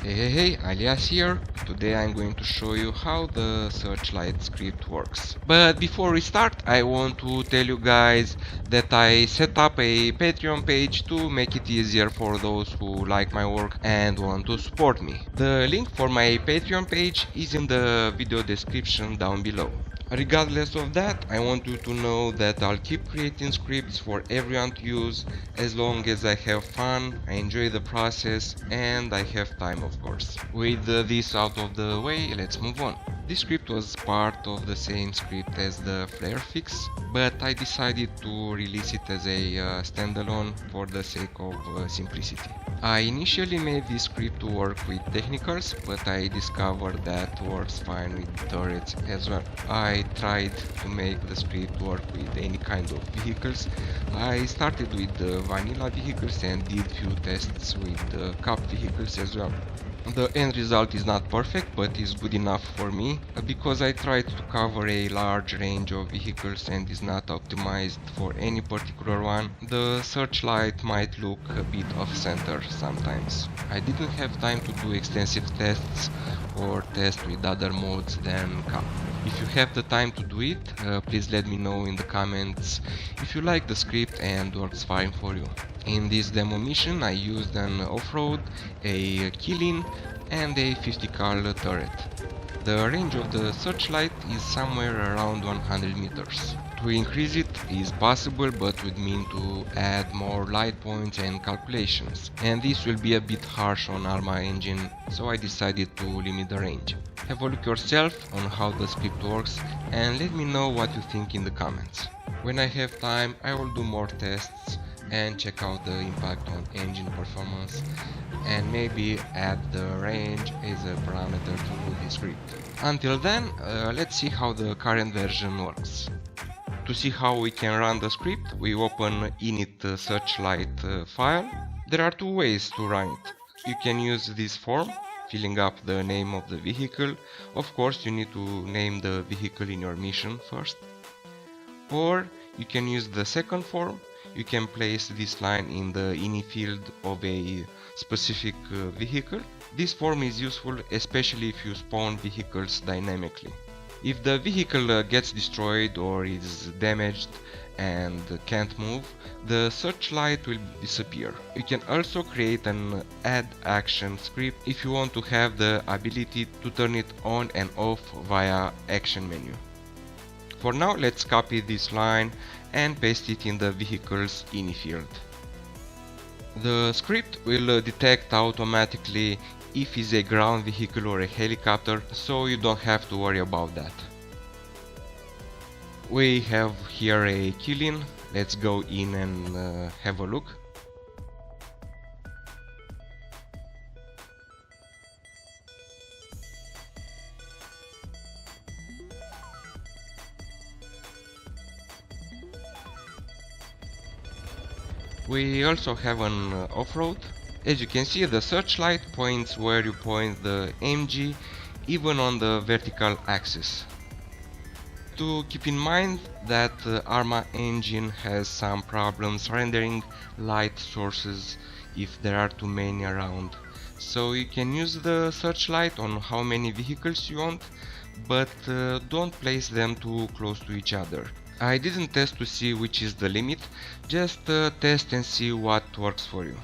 Hey, Alias here. Today I'm going to show you how the Searchlight script works. But before we start, I want to tell you guys that I set up a Patreon page to make it easier for those who like my work and want to support me. The link for my Patreon page is in the video description down below. Regardless of that, I want you to know that I'll keep creating scripts for everyone to use as long as I have fun, I enjoy the process, and I have time, of course. With this out of the way, let's move on. This script was part of the same script as the flare fix, but I decided to release it as a standalone for the sake of simplicity. I initially made this script to work with technicals, but I discovered that works fine with turrets as well. I tried to make the script work with any kind of vehicles. I started with the vanilla vehicles and did few tests with the cup vehicles as well. The end result is not perfect, but is good enough for me, because I tried to cover a large range of vehicles and is not optimized for any particular one. The Searchlight might look a bit off-center sometimes. I didn't have time to do extensive tests or test with other modes than Cup. If you have the time to do it, please let me know in the comments if you like the script and works fine for you. In this demo mission I used an off-road, a killing and a 50 cal turret. The range of the Searchlight is somewhere around 100 meters. To increase it is possible, but would mean to add more light points and calculations, and this will be a bit harsh on ARMA engine, so I decided to limit the range. Have a look yourself on how the script works and let me know what you think in the comments. When I have time I will do more tests and check out the impact on engine performance and maybe add the range as a parameter to this script. Until then, let's see how the current version works. To see how we can run the script, we open init Searchlight file. There are two ways to run it. You can use this form, filling up the name of the vehicle. Of course, you need to name the vehicle in your mission first. Or you can use the second form. You can place this line in the ini field of a specific vehicle. This form is useful especially if you spawn vehicles dynamically. If the vehicle gets destroyed or is damaged and can't move, the Searchlight will disappear. You can also create an add action script if you want to have the ability to turn it on and off via action menu. For now, let's copy this line and paste it in the vehicle's ini field. The script will detect automatically if it's a ground vehicle or a helicopter, so you don't have to worry about that. We have here a killing. Let's go in and have a look. We also have an off-road. As you can see, the Searchlight points where you point the MG, even on the vertical axis. To keep in mind that ARMA engine has some problems rendering light sources if there are too many around. So you can use the Searchlight on how many vehicles you want, but don't place them too close to each other. I didn't test to see which is the limit, just test and see what works for you.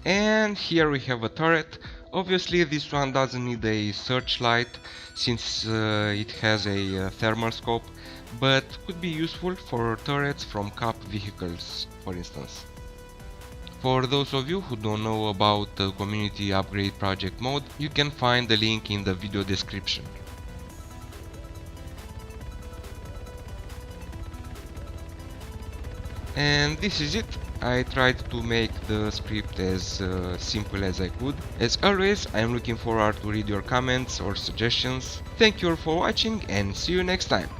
And here we have a turret. Obviously this one doesn't need a Searchlight since it has a thermal scope, but could be useful for turrets from cup vehicles, for instance. For those of you who don't know about the community upgrade project mode, you can find the link in the video description. And this is it. I tried to make the script as simple as I could. As always, I am looking forward to read your comments or suggestions. Thank you all for watching and see you next time.